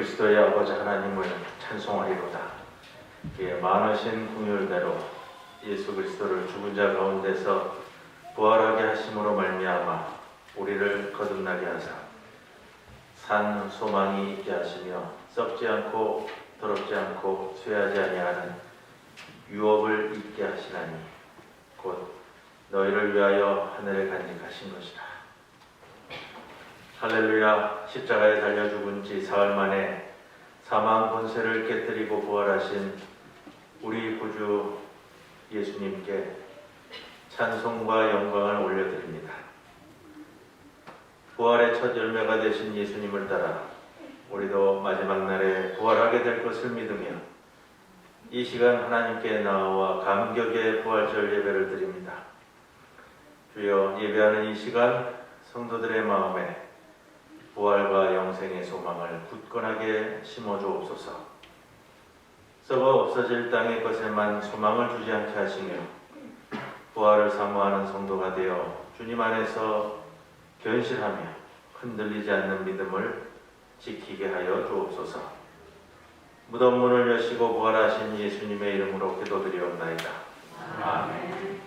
그리스도의 아버지 하나님을 찬송하리로다. 그의 많으신 긍휼대로 예수 그리스도를 죽은 자 가운데서 부활하게 하심으로 말미암아 우리를 거듭나게 하사 산 소망이 있게 하시며 썩지 않고 더럽지 않고 쇠하지 아니하는 유업을 잊게 하시나니 곧 너희를 위하여 하늘에 간직하신 것이라. 할렐루야. 십자가에 달려 죽은 지 사흘 만에 사망 권세를 깨뜨리고 부활하신 우리 구주 예수님께 찬송과 영광을 올려드립니다. 부활의 첫 열매가 되신 예수님을 따라 우리도 마지막 날에 부활하게 될 것을 믿으며 이 시간 하나님께 나와 감격의 부활절 예배를 드립니다. 주여, 예배하는 이 시간 성도들의 마음에 부활과 영생의 소망을 굳건하게 심어주옵소서. 썩어 없어질 땅의 것에만 소망을 주지 않게 하시며 부활을 사모하는 성도가 되어 주님 안에서 견실하며 흔들리지 않는 믿음을 지키게 하여 주옵소서. 무덤 문을 여시고 부활하신 예수님의 이름으로 기도드리옵나이다. 아멘.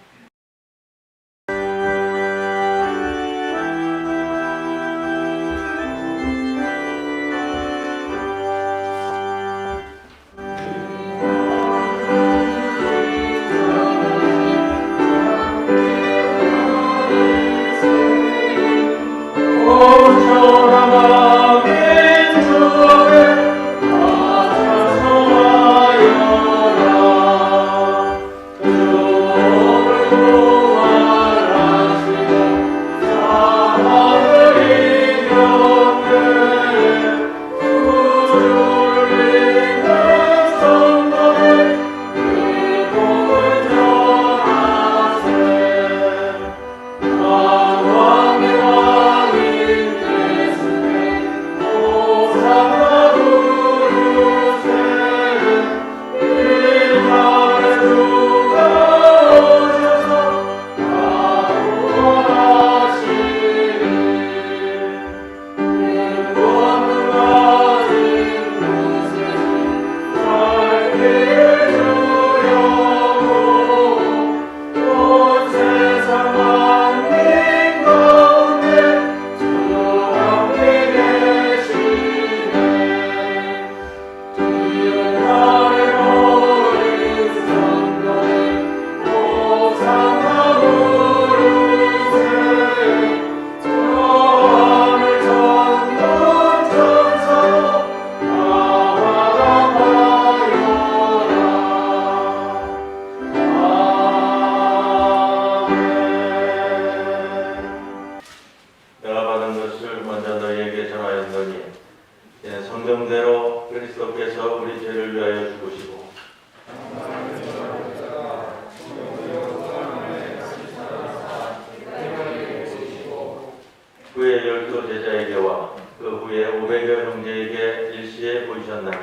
성경대로 그리스도께서 우리 죄를 위하여 죽으시고 그의 12 제자에게와 그 후에 500여 형제에게 일시에 보이셨나니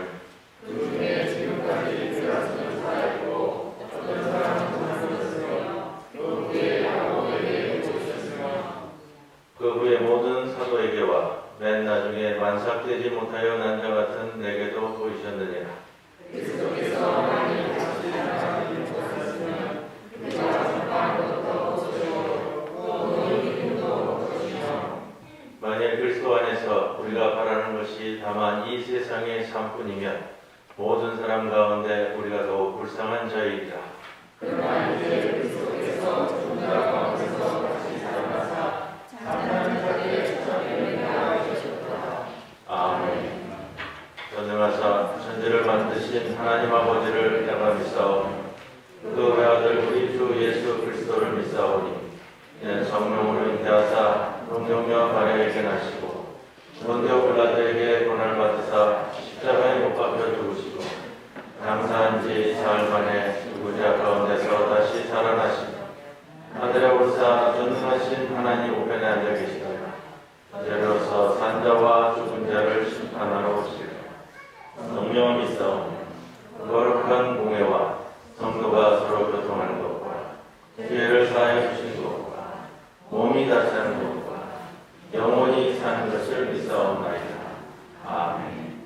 그 중에 지금까지 들어서는 사람이고 어떤 사람은 하셨으며 그 후에 야고보에게 보이셨으며 그 후에 모든 사도에게와 맨 나중에 만삭되지 못하여 난 자 같은 내게도 보이셨느니라. 그리스도께서 하나님 자신의 하나님 보셨으면 그가 선한 것도 없으시고 또 이름도 없으시며 만일 그리스도 안에서 우리가 바라는 것이 다만 이 세상의 삶뿐이면 모든 사람 가운데 우리가 더욱 불쌍한 자이리라. 그러나 이제 그리스도께서 죽은 자 가운데서 다시 살아나사 잠자는 자들의 주장에 하셨도다. 아멘. 전능하사 천지를 만드신 하나님 아버지를 내가 믿사오니 그 외아들 우리 주 예수 그리스도를 믿사오니 이는 성령으로 잉태하사 동정녀 마리아에게 나시고 본디오 빌라도에게 고난을 받으사 십자가에 못 박혀 죽으시고 장사한 지 사흘 만에 죽은 자 가운데서 다시 살아나시고 하늘에 올사 전능하신 하나님 우편에 앉아 계시더라. 이제로서 산자와 죽은 자를 심판하러 오시리라. 성령을 믿사오니 거룩한 공회와 성도가 서로 교통하는 것과 죄를 사하여 주신 것과 몸이 다시 사는 것과 영원히 사는 것을 믿사옵나이다. 아멘.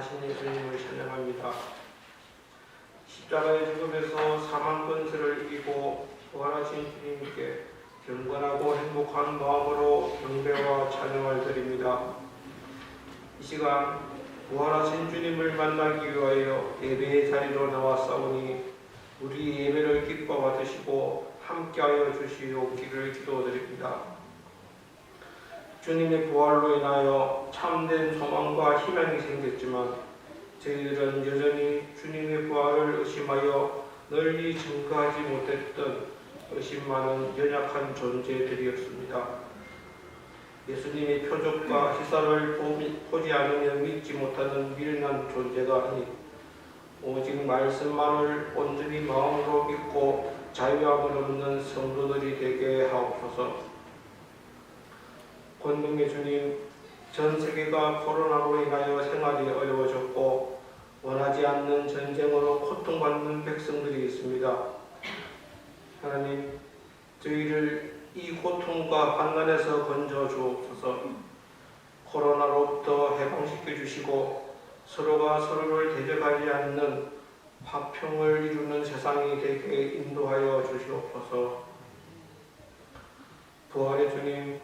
부활하신 예수님을 찬양합니다. 십자가의 죽음에서 사망 권세를 이기고 부활하신 주님께 경건하고 행복한 마음으로 경배와 찬양을 드립니다. 이 시간 부활하신 주님을 만나기 위하여 예배의 자리로 나왔사오니 우리 예배를 기뻐 받으시고 함께하여 주시옵기를 기도드립니다. 주님의 부활로 인하여 참된 소망과 희망이 생겼지만 저희들은 여전히 주님의 부활을 의심하여 널리 증거하지 못했던 의심 많은 연약한 존재들이었습니다. 예수님의 표적과 시사를 보지 않으면 믿지 못하는 미련한 존재가 아닌 오직 말씀만을 온전히 마음으로 믿고 자유함을 얻는 성도들이 되게 하옵소서. 권능의 주님, 전 세계가 코로나로 인하여 생활이 어려워졌고 원하지 않는 전쟁으로 고통받는 백성들이 있습니다. 하나님, 저희를 이 고통과 환난에서 건져 주옵소서. 코로나로부터 해방시켜 주시고 서로가 서로를 대적하지 않는 화평을 이루는 세상이 되게 인도하여 주시옵소서. 부활의 주님,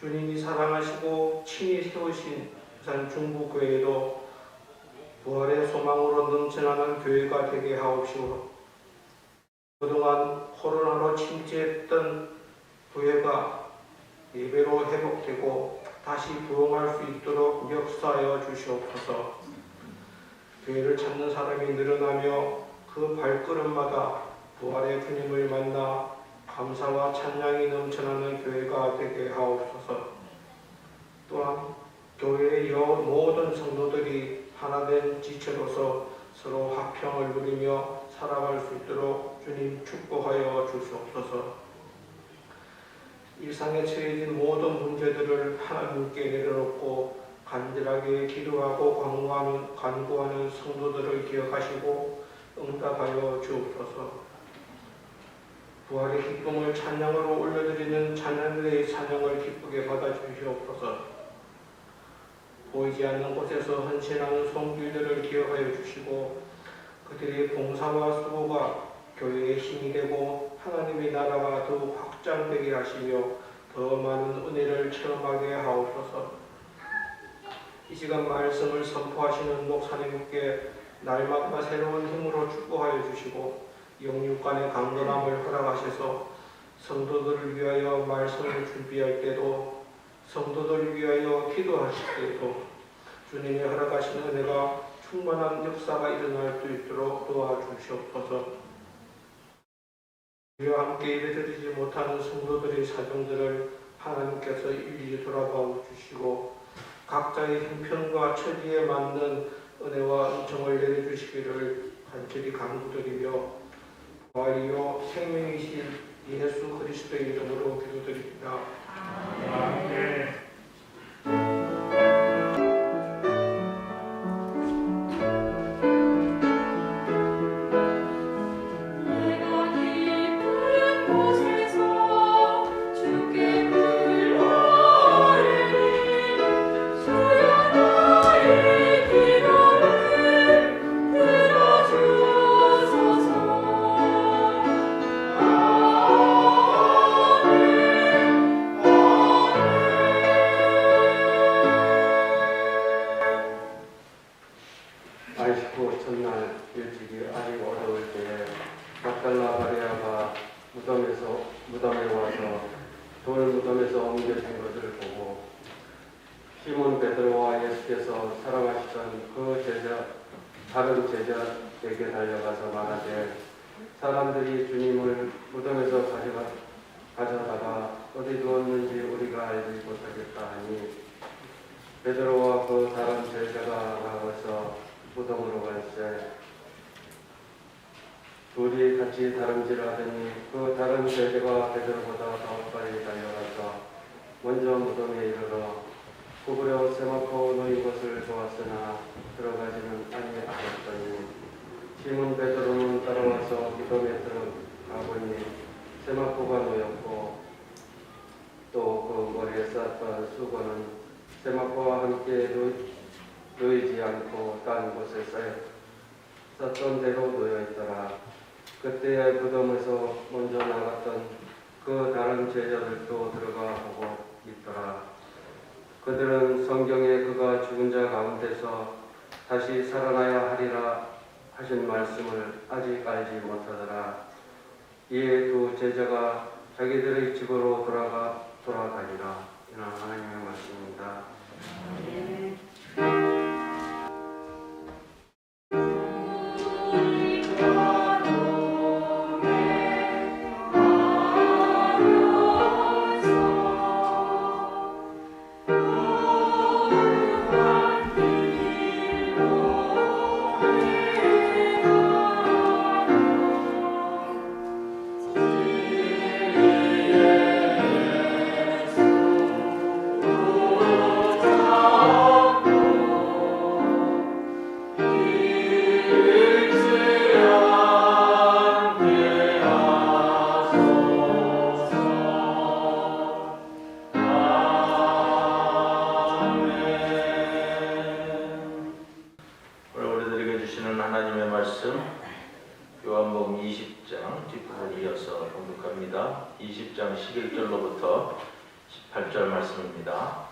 주님이 사랑하시고 친히 세우신 부산 중부교회도 부활의 소망으로 넘쳐나는 교회가 되게 하옵시고 그동안 코로나로 침체했던 교회가 예배로 회복되고 다시 부흥할 수 있도록 역사하여 주시옵소서. 교회를 찾는 사람이 늘어나며 그 발걸음마다 부활의 주님을 만나 감사와 찬양이 넘쳐나는 교회가 되게 하옵소서. 또한 교회의 모든 성도들이 하나된 지체로서 서로 화평을 누리며 살아갈 수 있도록 주님 축복하여 주시옵소서. 일상에 처해진 모든 문제들을 하나님께 내려놓고 간절하게 기도하고 간구하는 성도들을 기억하시고 응답하여 주옵소서. 부활의 기쁨을 찬양으로 올려드리는 찬양들의 찬양을 기쁘게 받아주시옵소서. 보이지 않는 곳에서 헌신하는 손길들을 기억하여 주시고 그들의 봉사와 수고가 교회의 힘이 되고 하나님의 나라가 더욱 확장되게 하시며 더 많은 은혜를 체험하게 하옵소서. 이 시간 말씀을 선포하시는 목사님께 날마다 새로운 힘으로 축복하여 주시고 영육간의 강건함을 허락하셔서 성도들을 위하여 말씀을 준비할 때도 성도들을 위하여 기도하실 때도 주님의 허락하신 은혜가 충만한 역사가 일어날 수 있도록 도와주시옵소서. 우리와 함께 예배드리지 못하는 성도들의 사정들을 하나님께서 일일이 돌아봐 주시고 각자의 형편과 처지에 맞는 은혜와 은총을 내려주시기를 간절히 간구드리며 부활이요 생명이신 예수 그리스도의 이름으로 기도드립니다. 아멘. 아이스코 첫날 일찍이 아직 어려울 때에 막달라 마리아가 무덤에 와서 돌 무덤에서 옮겨진 것을 보고 시몬 베드로와 예수께서 사랑하시던 다른 제자에게 달려가서 말하되 사람들이 주님을 무덤에서 가져다가 어디 두었는지 우리가 알지 못하겠다 하니 베드로와 그 다른 제자가 나가서 무덤으로 갈새 둘이 같이 다름질을 하더니 그 다른 제자가 베드로보다 더 빨리 달려가서 먼저 무덤에 이르러 구부려 세마포 놓인 것을 보았으나 들어가지는 아니하였더니 시몬 베드로는 따라와서 무덤에 들어가보니 세마포가 놓였고 또 그 머리에 쌓았던 수건은 세마포와 함께 놓이지 않고 딴 곳에 썼던 대로 놓여 있더라. 그때에 무덤에서 먼저 나갔던 그 다른 제자들도 들어가 보고 있더라. 그들은 성경에 그가 죽은 자 가운데서 다시 살아나야 하리라 하신 말씀을 아직 알지 못하더라. 이에 두 제자가 자기들의 집으로 돌아가니라. 이는 하나님의 말씀입니다. 하나님의 말씀 요한복음 20장 뒷부분 이어서 봉독합니다. 20장 11절로부터 18절 말씀입니다.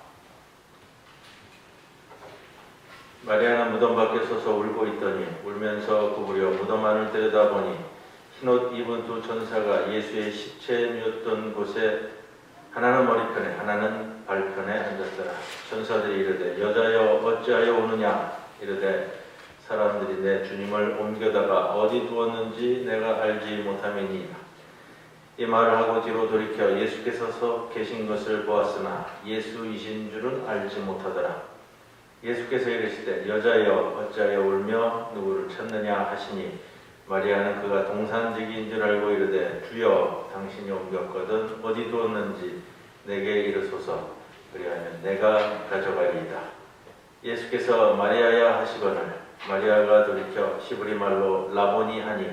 마리아는 무덤 밖에 서서 울고 있더니 울면서 구부려 무덤 안을 들여다보니 흰옷 입은 두 천사가 예수의 시체에 누웠던 곳에 하나는 머리편에 하나는 발편에 앉았더라. 천사들이 이르되 여자여 어찌하여 우느냐 이르되 사람들이 내 주님을 옮겨다가 어디 두었는지 내가 알지 못함이니이다. 이 말을 하고 뒤로 돌이켜 예수께서 서 계신 것을 보았으나 예수이신 줄은 알지 못하더라. 예수께서 이르시되 여자여 어찌하여 울며 누구를 찾느냐 하시니 마리아는 그가 동산지기인 줄 알고 이르되 주여 당신이 옮겼거든 어디 두었는지 내게 이르소서 그리하면 내가 가져가리이다. 예수께서 마리아야 하시거늘 마리아가 돌이켜 히브리 말로 라보니 하니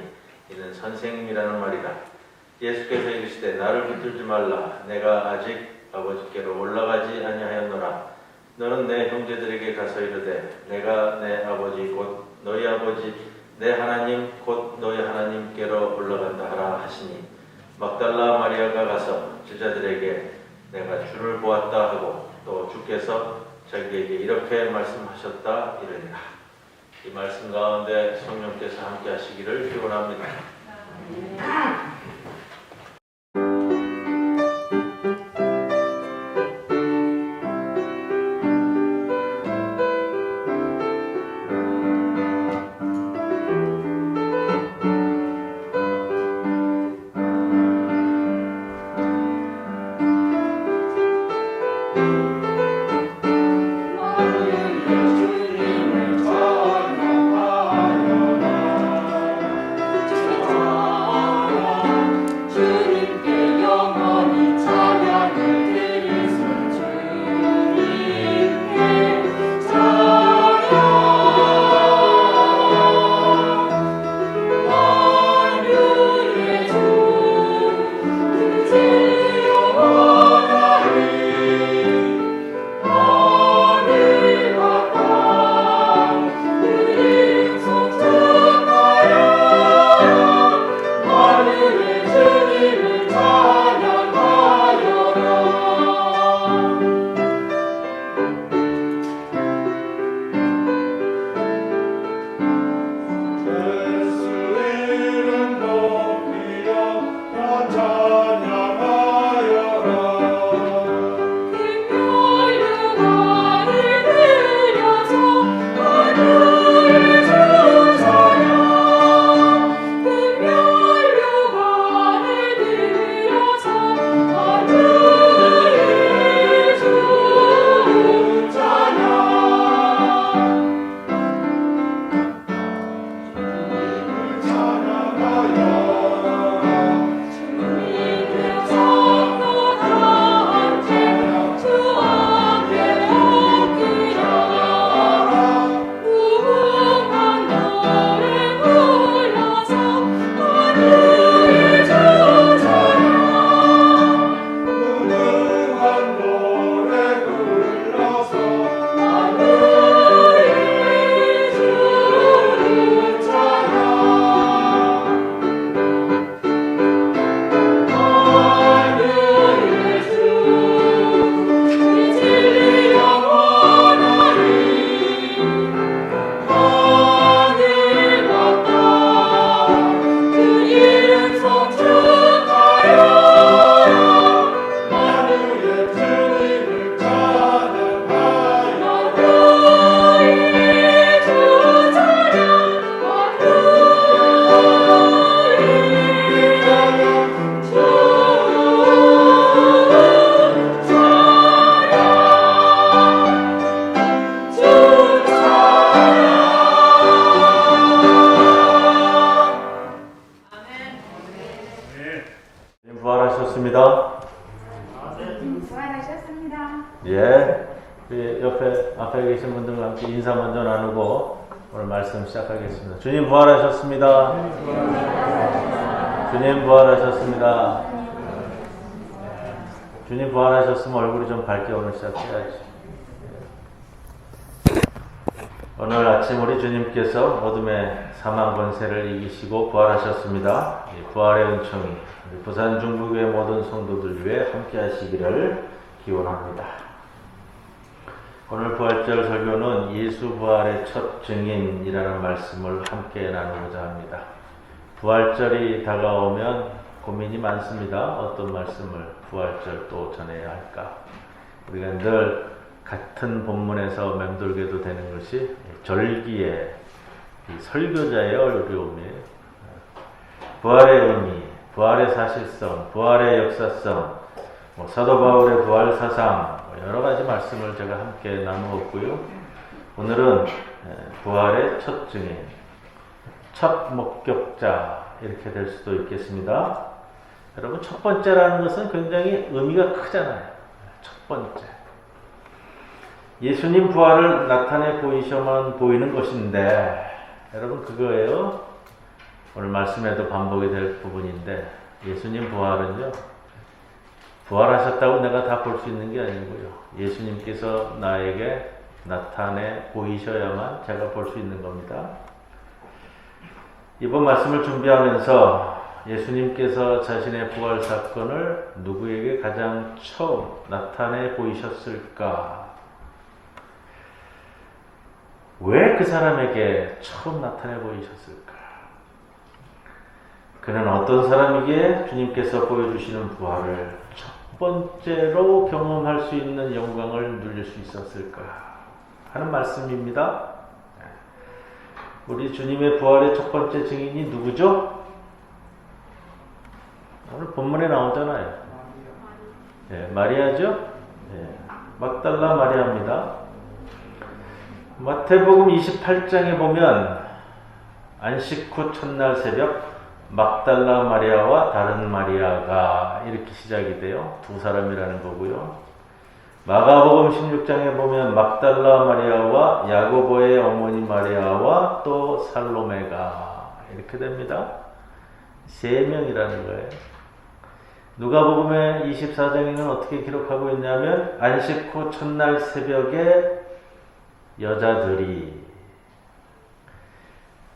이는 선생님이라는 말이다. 예수께서 이르시되 나를 붙들지 말라. 내가 아직 아버지께로 올라가지 아니하였노라. 너는 내 형제들에게 가서 이르되 내가 내 아버지 곧 너희 아버지 내 하나님 곧 너희 하나님께로 올라간다 하라 하시니 막달라 마리아가 가서 제자들에게 내가 주를 보았다 하고 또 주께서 자기에게 이렇게 말씀하셨다 이르니라. 이 말씀 가운데 성령께서 함께 하시기를 기원합니다. 예수님을 찬양하여라 계신 분들과 함께 인사 먼저 나누고 오늘 말씀 시작하겠습니다. 주님 부활하셨습니다. 주님 부활하셨습니다. 주님 부활하셨으면 얼굴이 좀 밝게 오늘 시작해야지. 오늘 아침 우리 주님께서 어둠의 사망 권세를 이기시고 부활하셨습니다. 이 부활의 은총이 부산 중부교회 모든 성도들 위해 함께 하시기를 기원합니다. 오늘 부활절 설교는 예수 부활의 첫 증인이라는 말씀을 함께 나누고자 합니다. 부활절이 다가오면 고민이 많습니다. 어떤 말씀을 부활절 또 전해야 할까? 우리가 늘 같은 본문에서 맴돌게도 되는 것이 절기의 설교자의 어려움이에요. 부활의 의미, 부활의 사실성, 부활의 역사성, 사도 바울의 부활 사상, 여러 가지 말씀을 제가 함께 나누었고요. 오늘은 부활의 첫 증인, 첫 목격자 이렇게 될 수도 있겠습니다. 여러분, 첫 번째라는 것은 굉장히 의미가 크잖아요. 첫 번째. 예수님 부활을 나타내 보이셔만 보이는 것인데, 여러분 그거예요. 오늘 말씀에도 반복이 될 부분인데, 예수님 부활은요, 부활하셨다고 내가 다 볼 수 있는 게 아니고요. 예수님께서 나에게 나타내 보이셔야만 제가 볼 수 있는 겁니다. 이번 말씀을 준비하면서 예수님께서 자신의 부활 사건을 누구에게 가장 처음 나타내 보이셨을까? 왜 그 사람에게 처음 나타내 보이셨을까? 그는 어떤 사람에게 주님께서 보여주시는 부활을 첫 번째로 경험할 수 있는 영광을 누릴 수 있었을까 하는 말씀입니다. 우리 주님의 부활의 첫 번째 증인이 누구죠? 오늘 본문에 나오잖아요. 마리아죠? 막달라 마리아입니다. 마태복음 28장에 보면 안식 후 첫날 새벽 막달라 마리아와 다른 마리아가 이렇게 시작이 돼요. 두 사람이라는 거고요. 마가복음 16장에 보면 막달라 마리아와 야고보의 어머니 마리아와 또 살로메가 이렇게 됩니다. 세 명이라는 거예요. 누가복음의 24장에는 어떻게 기록하고 있냐면 안식 후 첫날 새벽에 여자들이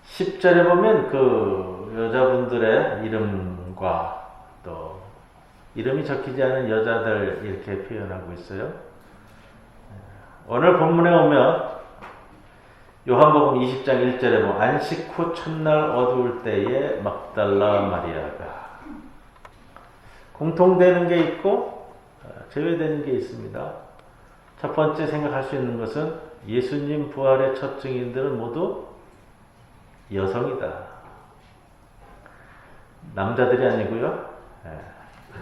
10절에 보면 그 여자분들의 이름과 또 이름이 적히지 않은 여자들 이렇게 표현하고 있어요. 오늘 본문에 오면 요한복음 20장 1절에 보면 안식 후 첫날 어두울 때에 막달라 마리아가 공통되는 게 있고 제외되는 게 있습니다. 첫 번째 생각할 수 있는 것은 예수님 부활의 첫 증인들은 모두 여성이다. 남자들이 아니고요.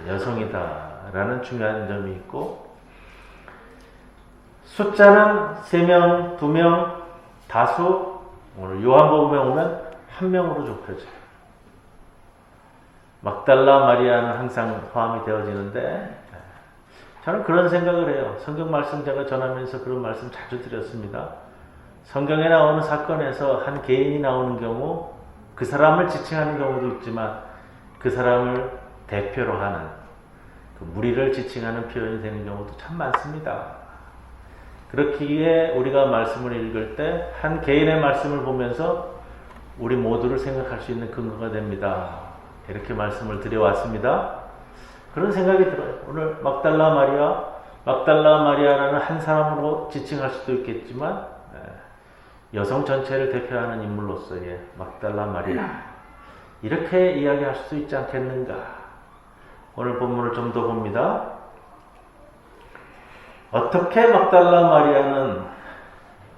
여성이다라는 중요한 점이 있고 숫자는 3명, 2명, 다수 오늘 요한복음에 오면 1명으로 좁혀져요. 막달라 마리아는 항상 포함이 되어지는데 저는 그런 생각을 해요. 성경 말씀 제가 전하면서 그런 말씀 자주 드렸습니다. 성경에 나오는 사건에서 한 개인이 나오는 경우 그 사람을 지칭하는 경우도 있지만 그 사람을 대표로 하는 그 무리를 지칭하는 표현이 되는 경우도 참 많습니다. 그렇기에 우리가 말씀을 읽을 때 한 개인의 말씀을 보면서 우리 모두를 생각할 수 있는 근거가 됩니다. 이렇게 말씀을 드려왔습니다. 그런 생각이 들어요. 오늘 막달라 마리아라는 한 사람으로 지칭할 수도 있겠지만 여성 전체를 대표하는 인물로서의 막달라 마리아 이렇게 이야기할 수도 있지 않겠는가. 오늘 본문을 좀 더 봅니다. 어떻게 막달라 마리아는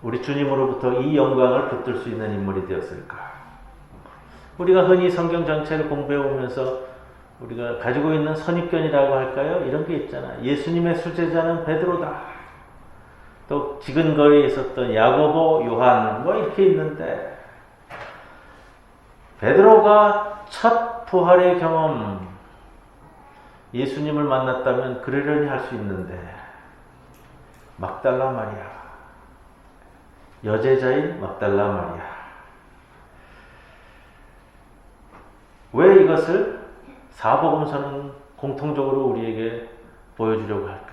우리 주님으로부터 이 영광을 붙들 수 있는 인물이 되었을까? 우리가 흔히 성경 전체를 공부해 오면서 우리가 가지고 있는 선입견이라고 할까요? 이런 게 있잖아요. 예수님의 수제자는 베드로다. 또 지근거리에 있었던 야고보, 요한 뭐 이렇게 있는데 베드로가 첫 부활의 경험 예수님을 만났다면 그러려니 할 수 있는데 막달라 마리아 여제자인 막달라 마리아. 왜 이것을 사복음서는 공통적으로 우리에게 보여주려고 할까?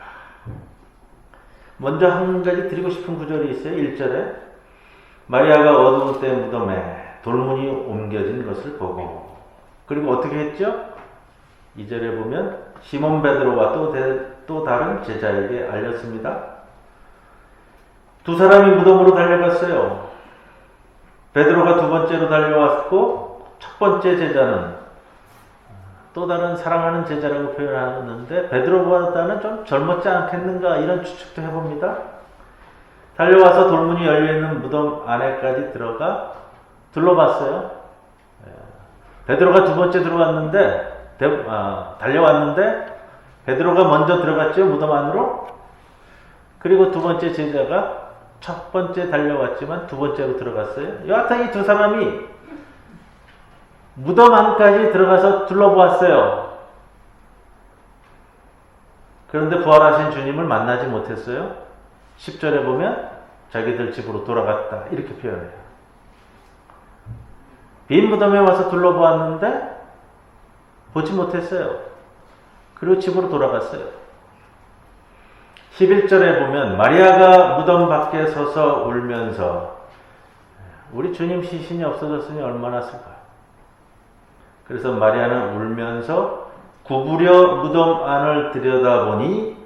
먼저 한 가지 드리고 싶은 구절이 있어요. 1절에 마리아가 어두운 때 무덤에 돌문이 옮겨진 것을 보고, 그리고 어떻게 했죠? 2절에 보면 시몬 베드로와 또 다른 제자에게 알렸습니다. 두 사람이 무덤으로 달려갔어요. 베드로가 두 번째로 달려왔고, 첫 번째 제자는 또 다른 사랑하는 제자라고 표현하는데 베드로보다는 좀 젊었지 않겠는가, 이런 추측도 해봅니다. 달려와서 돌문이 열려있는 무덤 안에까지 들어가 둘러봤어요. 베드로가 두 번째 들어왔는데 달려왔는데 베드로가 먼저 들어갔죠, 무덤 안으로. 그리고 두 번째 제자가 첫 번째 달려왔지만 두 번째로 들어갔어요. 여하튼 이 두 사람이 무덤 안까지 들어가서 둘러보았어요. 그런데 부활하신 주님을 만나지 못했어요. 10절에 보면 자기들 집으로 돌아갔다, 이렇게 표현해요. 빈 무덤에 와서 둘러보았는데 보지 못했어요. 그리고 집으로 돌아갔어요. 11절에 보면 마리아가 무덤 밖에 서서 울면서, 우리 주님 시신이 없어졌으니 얼마나 슬퍼요. 그래서 마리아는 울면서 구부려 무덤 안을 들여다보니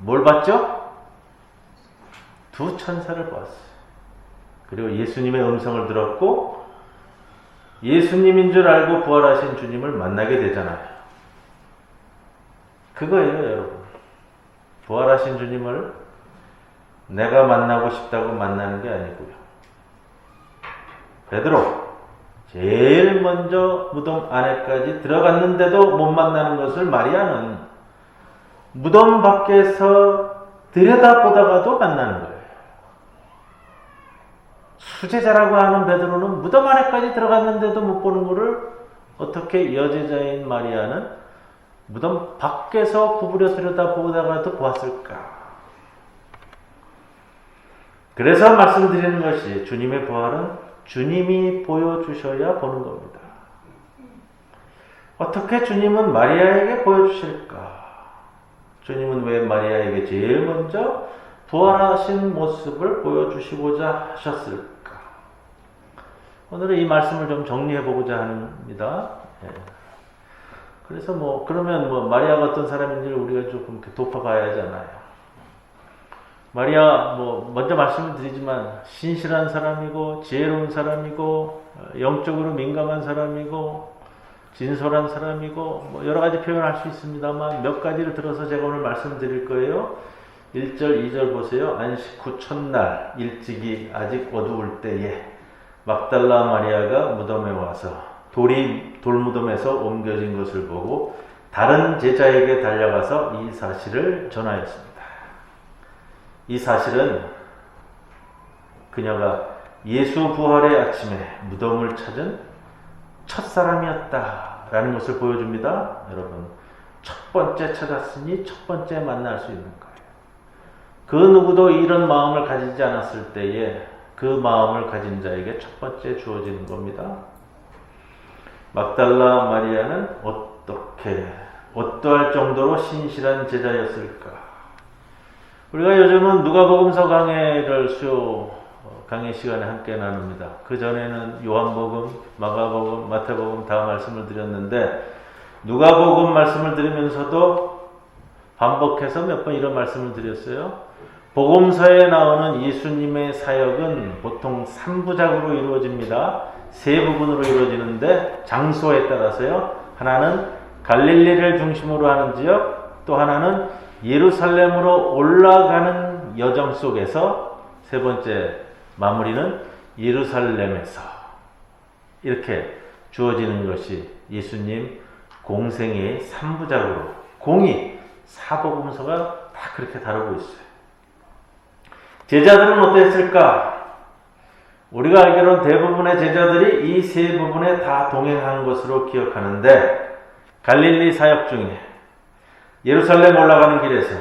뭘 봤죠? 두 천사를 보았어요. 그리고 예수님의 음성을 들었고, 예수님인 줄 알고 부활하신 주님을 만나게 되잖아요. 그거예요, 여러분. 부활하신 주님을 내가 만나고 싶다고 만나는 게 아니고요. 베드로, 제일 먼저 무덤 안에까지 들어갔는데도 못 만나는 것을 마리아는 무덤 밖에서 들여다보다가도 만나는 거예요. 수제자라고 하는 베드로는 무덤 안에까지 들어갔는데도 못 보는 것을 어떻게 여제자인 마리아는 무덤 밖에서 구부려 들여다보다가도 보았을까? 그래서 말씀드리는 것이, 주님의 부활은 주님이 보여주셔야 보는 겁니다. 어떻게 주님은 마리아에게 보여주실까? 주님은 왜 마리아에게 제일 먼저 부활하신 모습을 보여주시고자 하셨을까? 오늘은 이 말씀을 좀 정리해 보고자 합니다. 그래서 그러면 마리아가 어떤 사람인지를 우리가 조금 돋아봐야 하잖아요. 마리아, 먼저 말씀을 드리지만, 신실한 사람이고, 지혜로운 사람이고, 영적으로 민감한 사람이고, 진솔한 사람이고, 여러 가지 표현할 수 있습니다만, 몇 가지를 들어서 제가 오늘 말씀드릴 거예요. 1절, 2절 보세요. 안식 후 첫날, 일찍이 아직 어두울 때에, 막달라 마리아가 무덤에 와서, 돌무덤에서 옮겨진 것을 보고, 다른 제자에게 달려가서 이 사실을 전하였습니다. 이 사실은 그녀가 예수 부활의 아침에 무덤을 찾은 첫 사람이었다라는 것을 보여줍니다. 여러분, 첫 번째 찾았으니 첫 번째 만날 수 있는 거예요. 그 누구도 이런 마음을 가지지 않았을 때에 그 마음을 가진 자에게 첫 번째 주어지는 겁니다. 막달라 마리아는 어떠할 정도로 신실한 제자였을까? 우리가 요즘은 누가복음서 강해를 수요 강해 시간에 함께 나눕니다. 그 전에는 요한복음, 마가복음, 마태복음 다 말씀을 드렸는데, 누가복음 말씀을 드리면서도 반복해서 몇 번 이런 말씀을 드렸어요. 복음서에 나오는 예수님의 사역은 보통 3부작으로 이루어집니다. 3부분으로 이루어지는데, 장소에 따라서요. 하나는 갈릴리를 중심으로 하는 지역, 또 하나는 예루살렘으로 올라가는 여정 속에서, 세 번째 마무리는 예루살렘에서, 이렇게 주어지는 것이 예수님 공생의 3부작으로, 공이 사복음서가 다 그렇게 다루고 있어요. 제자들은 어땠을까? 우리가 알기로는 대부분의 제자들이 이 세 부분에 다 동행한 것으로 기억하는데, 갈릴리 사역 중에 예루살렘 올라가는 길에서,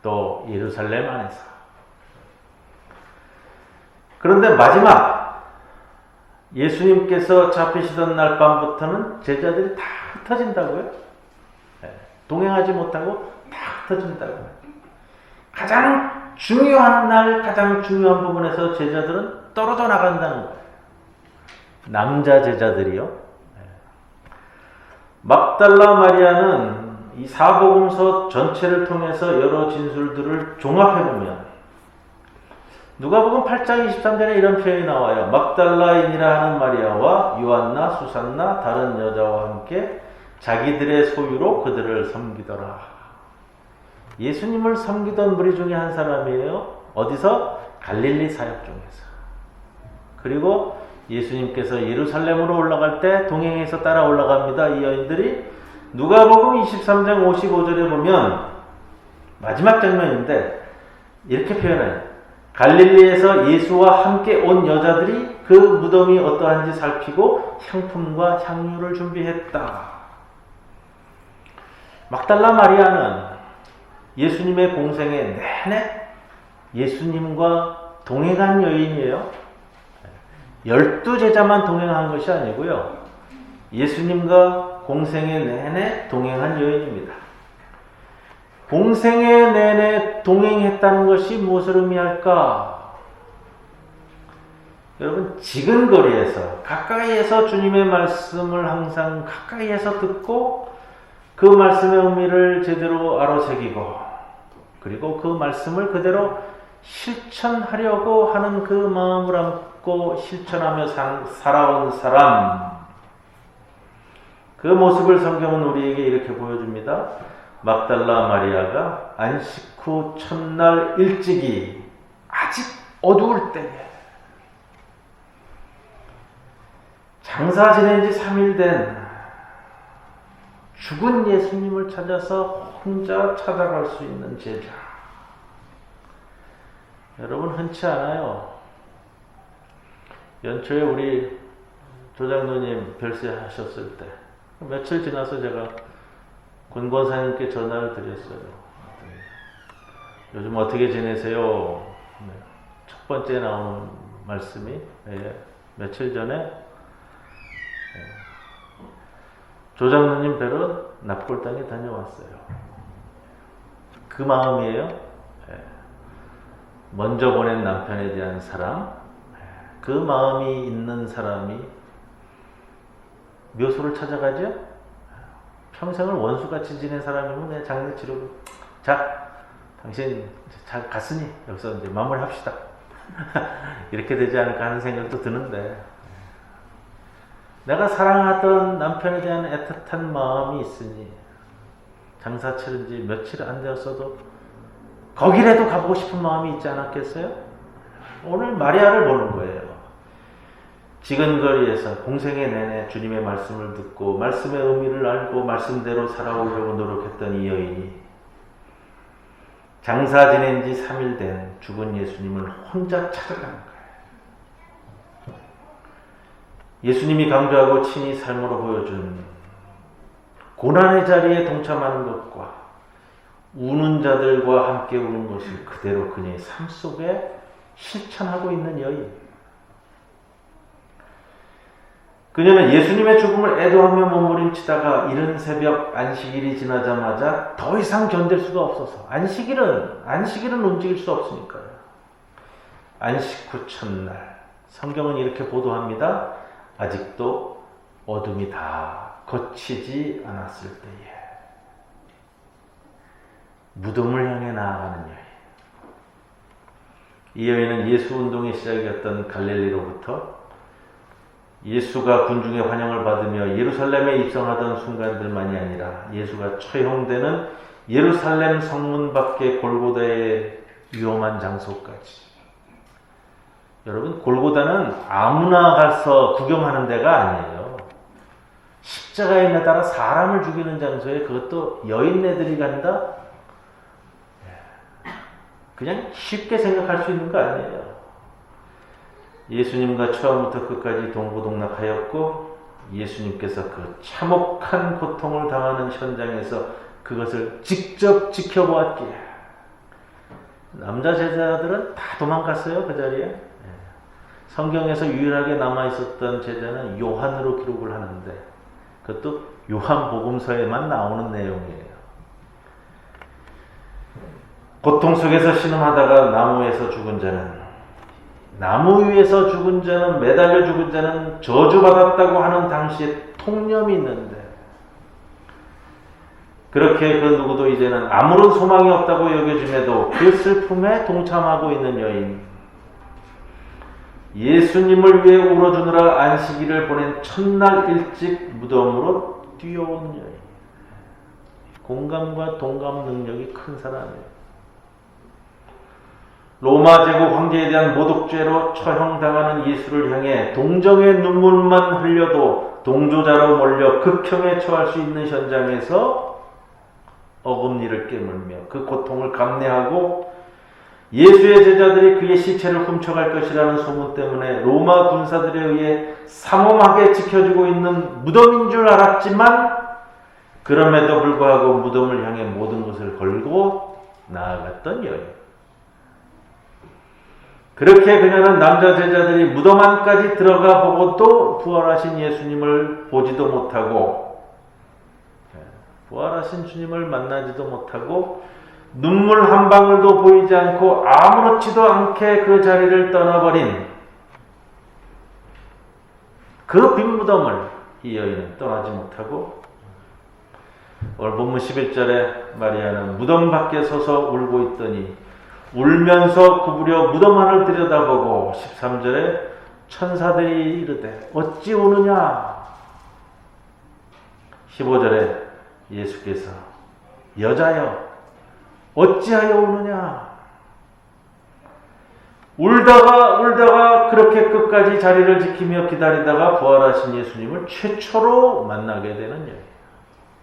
또 예루살렘 안에서, 그런데 마지막 예수님께서 잡히시던 날 밤부터는 제자들이 다 흩어진다고요. 동행하지 못하고 다 흩어진다고요. 가장 중요한 날, 가장 중요한 부분에서 제자들은 떨어져 나간다는 거예요. 남자 제자들이요. 막달라 마리아는 이 사복음서 전체를 통해서 여러 진술들을 종합해보면 누가복음 8장 23절에 이런 표현이 나와요. 막달라인이라 하는 마리아와 요한나, 수산나, 다른 여자와 함께 자기들의 소유로 그들을 섬기더라. 예수님을 섬기던 무리 중에 한 사람이에요. 어디서? 갈릴리 사역 중에서. 그리고 예수님께서 예루살렘으로 올라갈 때 동행해서 따라 올라갑니다. 이 여인들이. 누가복음 23장 55절에 보면 마지막 장면인데 이렇게 표현해요. 갈릴리에서 예수와 함께 온 여자들이 그 무덤이 어떠한지 살피고 향품과 향유를 준비했다. 막달라 마리아는 예수님의 공생애 내내 예수님과 동행한 여인이에요. 12제자만 동행한 것이 아니고요. 예수님과 공생애 내내 동행한 여인입니다. 공생애 내내 동행했다는 것이 무엇을 의미할까? 여러분, 지근거리에서 가까이에서 주님의 말씀을 항상 가까이에서 듣고 그 말씀의 의미를 제대로 알아새기고 그리고 그 말씀을 그대로 실천하려고 하는 그 마음을 안고 실천하며 살아온 사람, 그 모습을 성경은 우리에게 이렇게 보여줍니다. 막달라 마리아가 안식 후 첫날 일찍이 아직 어두울 때에 장사 지낸 지 3일 된 죽은 예수님을 찾아서 혼자 찾아갈 수 있는 제자. 여러분, 흔치 않아요. 연초에 우리 조장로님 별세하셨을 때 며칠 지나서 제가 권권사님께 전화를 드렸어요. 요즘 어떻게 지내세요? 첫 번째 나오는 말씀이 며칠 전에 조장로님 뵈러 납골당에 다녀왔어요. 그 마음이에요. 먼저 보낸 남편에 대한 사랑, 그 마음이 있는 사람이 묘소를 찾아가죠? 평생을 원수같이 지낸 사람이면 내가 장례 치르고, 자, 당신 잘 갔으니 여기서 이제 마무리합시다. 이렇게 되지 않을까 하는 생각도 드는데, 내가 사랑하던 남편에 대한 애틋한 마음이 있으니 장사 치른 지 며칠 안 되었어도 거기라도 가보고 싶은 마음이 있지 않았겠어요? 오늘 마리아를 보는 거예요. 지근거리에서 공생애 내내 주님의 말씀을 듣고 말씀의 의미를 알고 말씀대로 살아오려고 노력했던 이 여인이 장사 지낸 지 3일 된 죽은 예수님을 혼자 찾아가는 거예요. 예수님이 강조하고 친히 삶으로 보여준 고난의 자리에 동참하는 것과 우는 자들과 함께 우는 것을 그대로 그녀의 삶 속에 실천하고 있는 여인. 그녀는 예수님의 죽음을 애도하며 몸부림치다가 이른 새벽 안식일이 지나자마자 더 이상 견딜 수가 없어서 안식일은 움직일 수 없으니까요. 안식 후 첫날 성경은 이렇게 보도합니다. 아직도 어둠이 다 거치지 않았을 때에 무덤을 향해 나아가는 여인. 이 여인은 예수 운동의 시작이었던 갈릴리로부터 예수가 군중의 환영을 받으며 예루살렘에 입성하던 순간들만이 아니라 예수가 처형되는 예루살렘 성문 밖의 골고다의 위험한 장소까지. 여러분, 골고다는 아무나 가서 구경하는 데가 아니에요. 십자가에 매달아 사람을 죽이는 장소에 그것도 여인네들이 간다? 그냥 쉽게 생각할 수 있는 거 아니에요. 예수님과 처음부터 끝까지 동고동락하였고 예수님께서 그 참혹한 고통을 당하는 현장에서 그것을 직접 지켜보았기에 남자 제자들은 다 도망갔어요. 그 자리에. 성경에서 유일하게 남아있었던 제자는 요한으로 기록을 하는데 그것도 요한복음서에만 나오는 내용이에요. 고통 속에서 신음하다가 나무 위에서 죽은 자는 매달려 죽은 자는 저주받았다고 하는 당시에 통념이 있는데 그렇게 그 누구도 이제는 아무런 소망이 없다고 여겨짐에도 그 슬픔에 동참하고 있는 여인, 예수님을 위해 울어주느라 안식일을 보낸 첫날 일찍 무덤으로 뛰어온 여인, 공감과 동감 능력이 큰 사람이에요. 로마 제국 황제에 대한 모독죄로 처형당하는 예수를 향해 동정의 눈물만 흘려도 동조자로 몰려 극형에 처할 수 있는 현장에서 어금니를 깨물며 그 고통을 감내하고 예수의 제자들이 그의 시체를 훔쳐갈 것이라는 소문 때문에 로마 군사들에 의해 삼엄하게 지켜지고 있는 무덤인 줄 알았지만 그럼에도 불구하고 무덤을 향해 모든 것을 걸고 나아갔던 여인. 그렇게 그녀는 남자 제자들이 무덤 안까지 들어가 보고도 부활하신 예수님을 보지도 못하고 부활하신 주님을 만나지도 못하고 눈물 한 방울도 보이지 않고 아무렇지도 않게 그 자리를 떠나버린 그 빈 무덤을 이 여인은 떠나지 못하고 오늘 본문 11절에 마리아는 무덤 밖에 서서 울고 있더니 울면서 구부려 무덤 안을 들여다보고 13절에 천사들이 이르되 어찌 우느냐 15절에 예수께서 여자여 어찌하여 우느냐 울다가 그렇게 끝까지 자리를 지키며 기다리다가 부활하신 예수님을 최초로 만나게 되는 여인.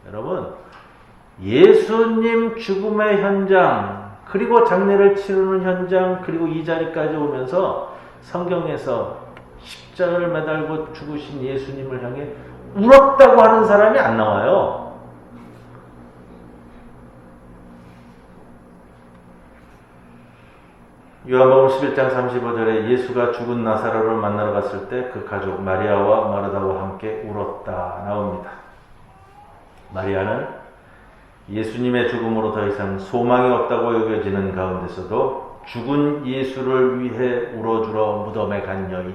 여러분 예수님 죽음의 현장 그리고 장례를 치르는 현장 그리고 이 자리까지 오면서 성경에서 십자가를 매달고 죽으신 예수님을 향해 울었다고 하는 사람이 안 나와요. 요한복음 11장 35절에 예수가 죽은 나사로를 만나러 갔을 때 그 가족 마리아와 마르다와 함께 울었다 나옵니다. 마리아는 예수님의 죽음으로 더 이상 소망이 없다고 여겨지는 가운데서도 죽은 예수를 위해 울어주러 무덤에 간 여인.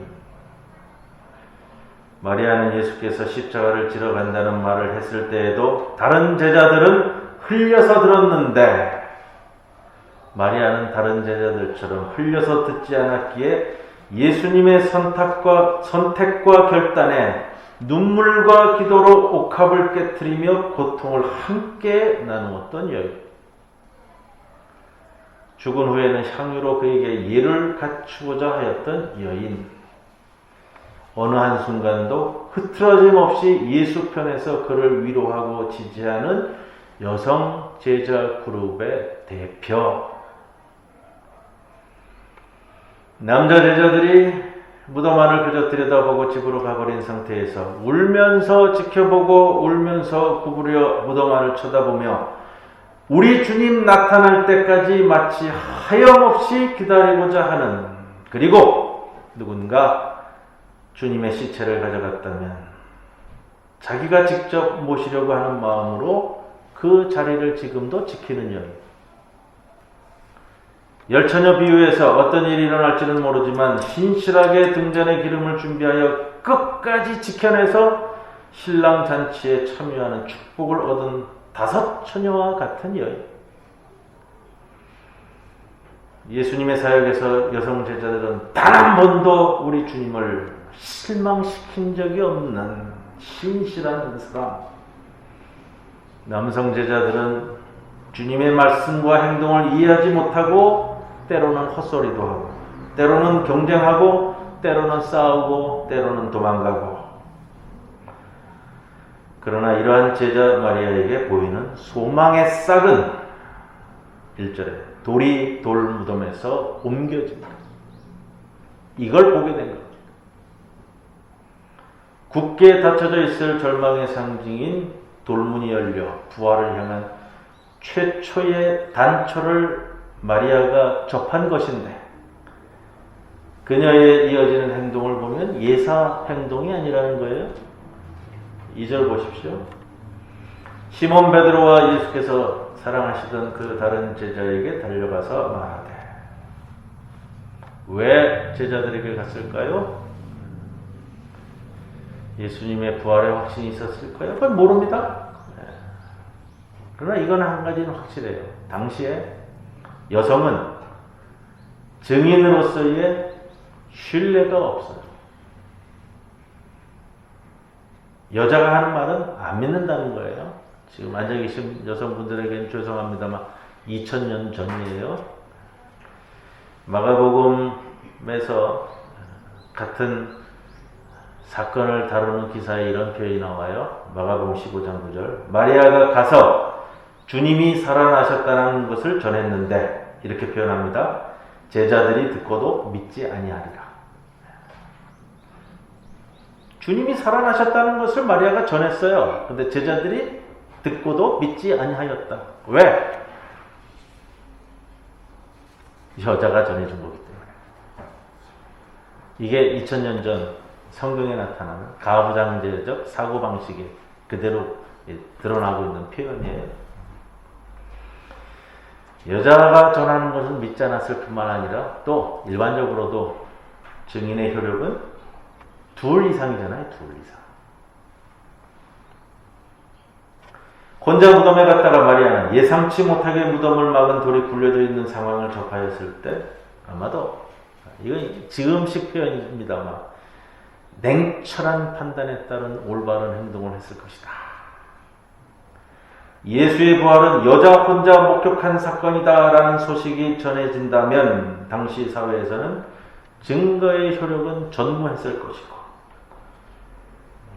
마리아는 예수께서 십자가를 지러 간다는 말을 했을 때에도 다른 제자들은 흘려서 들었는데 마리아는 다른 제자들처럼 흘려서 듣지 않았기에 예수님의 선택과 결단에 눈물과 기도로 옥합을 깨트리며 고통을 함께 나누었던 여인. 죽은 후에는 향유로 그에게 예를 갖추고자 하였던 여인. 어느 한순간도 흐트러짐 없이 예수 편에서 그를 위로하고 지지하는 여성 제자 그룹의 대표. 남자 제자들이 무덤 안을 그저 들여다보고 집으로 가버린 상태에서 울면서 지켜보고 울면서 구부려 무덤 안을 쳐다보며 우리 주님 나타날 때까지 마치 하염없이 기다리고자 하는, 그리고 누군가 주님의 시체를 가져갔다면 자기가 직접 모시려고 하는 마음으로 그 자리를 지금도 지키는 여인. 열처녀 비유에서 어떤 일이 일어날지는 모르지만 신실하게 등잔의 기름을 준비하여 끝까지 지켜내서 신랑 잔치에 참여하는 축복을 얻은 5 처녀와 같은 여인. 예수님의 사역에서 여성 제자들은 단 한 번도 우리 주님을 실망시킨 적이 없는 신실한 사람. 남성 제자들은 주님의 말씀과 행동을 이해하지 못하고 때로는 헛소리도 하고 때로는 경쟁하고 때로는 싸우고 때로는 도망가고, 그러나 이러한 제자 마리아에게 보이는 소망의 싹은 1절에 돌이 돌 무덤에서 옮겨진다. 이걸 보게 된 거죠. 굳게 닫혀져 있을 절망의 상징인 돌문이 열려 부활을 향한 최초의 단초를 마리아가 접한 것인데, 그녀의 이어지는 행동을 보면 예사 행동이 아니라는 거예요. 2절 보십시오. 시몬 베드로와 예수께서 사랑하시던 그 다른 제자에게 달려가서 말하되. 왜 제자들에게 갔을까요? 예수님의 부활에 확신이 있었을까요? 그건 모릅니다. 그러나 이건 한 가지는 확실해요. 당시에 여성은 증인으로서의 신뢰가 없어요. 여자가 하는 말은 안 믿는다는 거예요. 지금 앉아 계신 여성분들에게는 죄송합니다만 2000년 전이에요. 마가복음에서 같은 사건을 다루는 기사에 이런 표현이 나와요. 마가복음 15장 9절. 마리아가 가서 주님이 살아나셨다는 것을 전했는데 이렇게 표현합니다. 제자들이 듣고도 믿지 아니하리라. 주님이 살아나셨다는 것을 마리아가 전했어요. 근데 제자들이 듣고도 믿지 아니하였다. 왜? 여자가 전해준 거기 때문에. 이게 2000년 전 성경에 나타나는 가부장제적 사고방식이 그대로 드러나고 있는 표현이에요. 여자가 전하는 것은 믿지 않았을 뿐만 아니라 또 일반적으로도 증인의 효력은 둘 이상이잖아요. 둘 이상. 혼자 무덤에 갔다가 마리아는 예상치 못하게 무덤을 막은 돌이 굴려져 있는 상황을 접하였을 때 아마도 이건 지금식 표현입니다만 냉철한 판단에 따른 올바른 행동을 했을 것이다. 예수의 부활은 여자 혼자 목격한 사건이다라는 소식이 전해진다면 당시 사회에서는 증거의 효력은 전무했을 것이고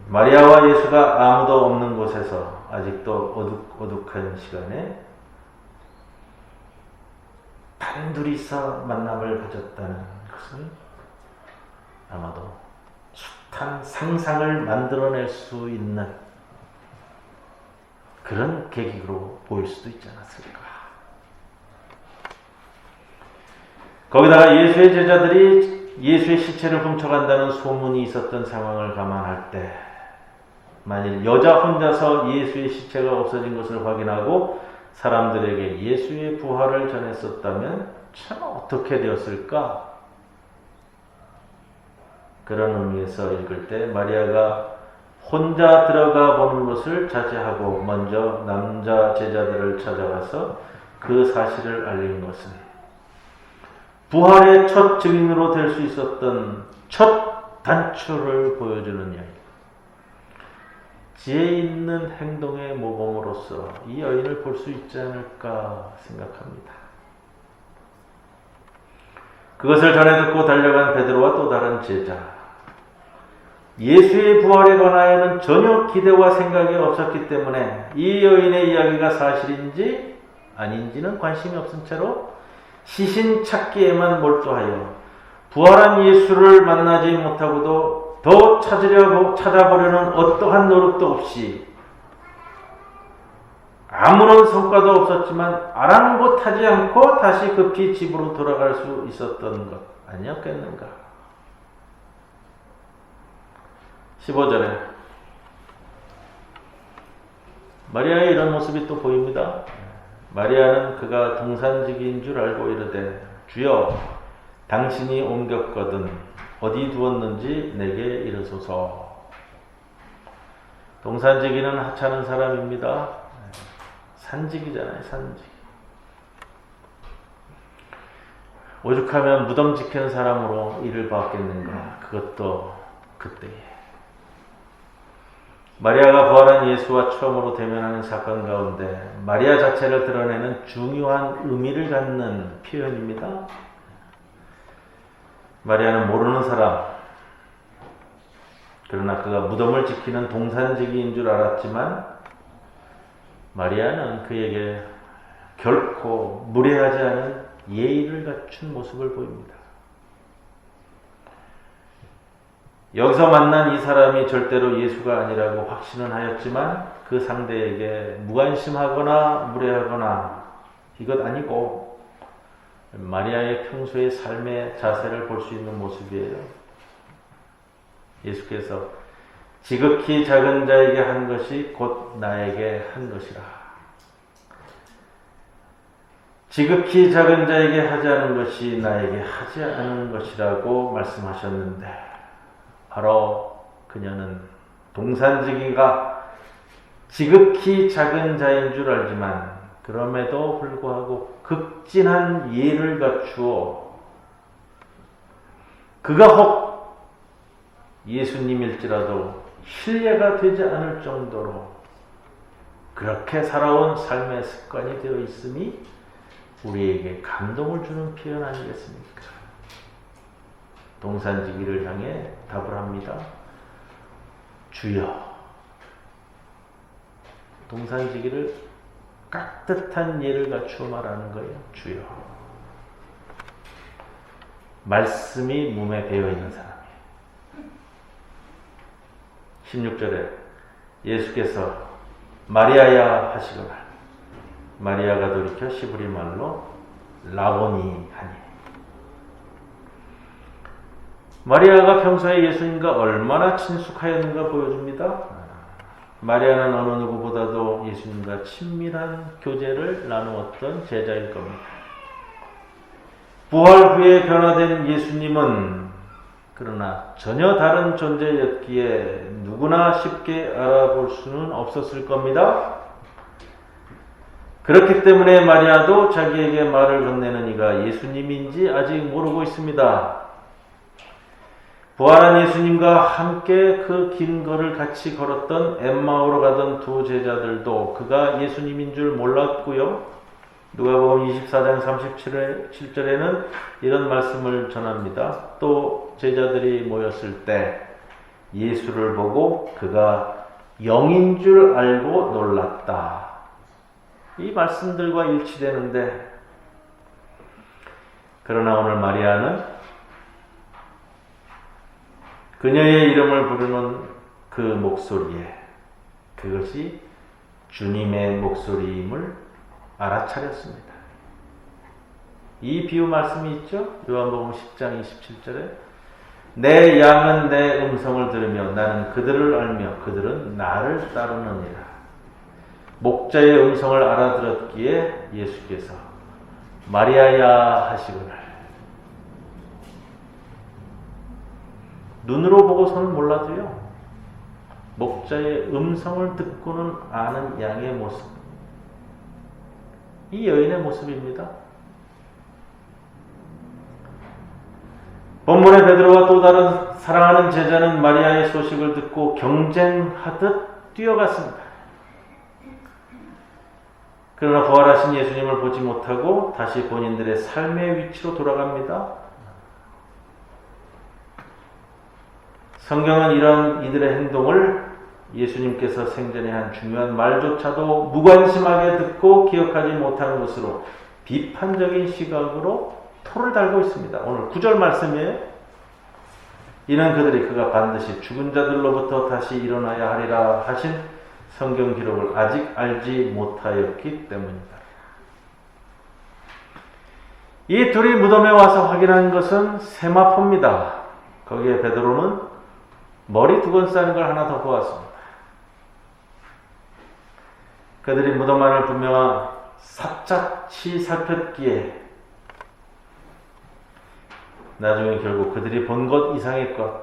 마리아와 예수가 아무도 없는 곳에서 아직도 어둑어둑한 시간에 단둘이서 만남을 가졌다는 것은 아마도 숱한 상상을 만들어낼 수 있는 그런 계기로 보일 수도 있지 않았을까. 거기다가 예수의 제자들이 예수의 시체를 훔쳐간다는 소문이 있었던 상황을 감안할 때 만일 여자 혼자서 예수의 시체가 없어진 것을 확인하고 사람들에게 예수의 부활을 전했었다면 참 어떻게 되었을까? 그런 의미에서 읽을 때 마리아가 혼자 들어가 보는 것을 자제하고 먼저 남자 제자들을 찾아가서 그 사실을 알린 것은 부활의 첫 증인으로 될 수 있었던 첫 단초를 보여주는 여인. 지혜 있는 행동의 모범으로서 이 여인을 볼 수 있지 않을까 생각합니다. 그것을 전해 듣고 달려간 베드로와 또 다른 제자. 예수의 부활에 관하여는 전혀 기대와 생각이 없었기 때문에 이 여인의 이야기가 사실인지 아닌지는 관심이 없은 채로 시신 찾기에만 몰두하여 부활한 예수를 만나지 못하고도 더 찾아보려는 어떠한 노력도 없이 아무런 성과도 없었지만 아랑곳하지 않고 다시 급히 집으로 돌아갈 수 있었던 것 아니었겠는가. 15절에 마리아의 이런 모습이 또 보입니다. 마리아는 그가 동산지기인 줄 알고 이르되 주여 당신이 옮겼거든 어디 두었는지 내게 이르소서. 동산지기는 하찮은 사람입니다. 산지기잖아요. 산지기. 오죽하면 무덤 지키는 사람으로 일을 받겠는가. 그것도 그때에. 마리아가 부활한 예수와 처음으로 대면하는 사건 가운데 마리아 자체를 드러내는 중요한 의미를 갖는 표현입니다. 마리아는 모르는 사람, 그러나 그가 무덤을 지키는 동산지기인 줄 알았지만 마리아는 그에게 결코 무례하지 않은 예의를 갖춘 모습을 보입니다. 여기서 만난 이 사람이 절대로 예수가 아니라고 확신은 하였지만 그 상대에게 무관심하거나 무례하거나 이것 아니고 마리아의 평소의 삶의 자세를 볼 수 있는 모습이에요. 예수께서 지극히 작은 자에게 한 것이 곧 나에게 한 것이라. 지극히 작은 자에게 하지 않은 것이 나에게 하지 않은 것이라고 말씀하셨는데, 바로 그녀는 동산지기가 지극히 작은 자인 줄 알지만 그럼에도 불구하고 극진한 예를 갖추어 그가 혹 예수님일지라도 신뢰가 되지 않을 정도로 그렇게 살아온 삶의 습관이 되어 있음이 우리에게 감동을 주는 표현 아니겠습니까? 동산지기를 향해 답을 합니다. 주여. 동산지기를 깍듯한 예를 갖추어 말하는 거예요. 주여. 말씀이 몸에 배어있는 사람이에요. 16절에 예수께서 마리아야 하시거늘 마리아가 돌이켜 시브리 말로 라보니 하니. 마리아가 평소에 예수님과 얼마나 친숙하였는가 보여줍니다. 마리아는 어느 누구보다도 예수님과 친밀한 교제를 나누었던 제자일 겁니다. 부활 후에 변화된 예수님은 그러나 전혀 다른 존재였기에 누구나 쉽게 알아볼 수는 없었을 겁니다. 그렇기 때문에 마리아도 자기에게 말을 건네는 이가 예수님인지 아직 모르고 있습니다. 부활한 예수님과 함께 그 긴 거리를 같이 걸었던 엠마오로 가던 두 제자들도 그가 예수님인 줄 몰랐고요. 누가복음 24장 37절에는 이런 말씀을 전합니다. 또 제자들이 모였을 때 예수를 보고 그가 영인 줄 알고 놀랐다. 이 말씀들과 일치되는데, 그러나 오늘 마리아는 그녀의 이름을 부르는 그 목소리에 그것이 주님의 목소리임을 알아차렸습니다. 이 비유 말씀이 있죠? 요한복음 10장 27절에 내 양은 내 음성을 들으며 나는 그들을 알며 그들은 나를 따르느니라. 목자의 음성을 알아들었기에 예수께서 마리아야 하시거늘. 눈으로 보고서는 몰라도요, 목자의 음성을 듣고는 아는 양의 모습, 이 여인의 모습입니다. 본문의 베드로와 또 다른 사랑하는 제자는 마리아의 소식을 듣고 경쟁하듯 뛰어갔습니다. 그러나 부활하신 예수님을 보지 못하고 다시 본인들의 삶의 위치로 돌아갑니다. 성경은 이런 이들의 행동을 예수님께서 생전에 한 중요한 말조차도 무관심하게 듣고 기억하지 못하는 것으로 비판적인 시각으로 토를 달고 있습니다. 오늘 9절 말씀이에요. 이는 그들이 그가 반드시 죽은 자들로부터 다시 일어나야 하리라 하신 성경 기록을 아직 알지 못하였기 때문이다. 이 둘이 무덤에 와서 확인한 것은 세마포입니다. 거기에 베드로는 머리 두건 싸는 걸 하나 더 보았습니다. 그들이 무덤 안을 분명한 샅샅이 살폈기에 나중에 결국 그들이 본 것 이상의 것,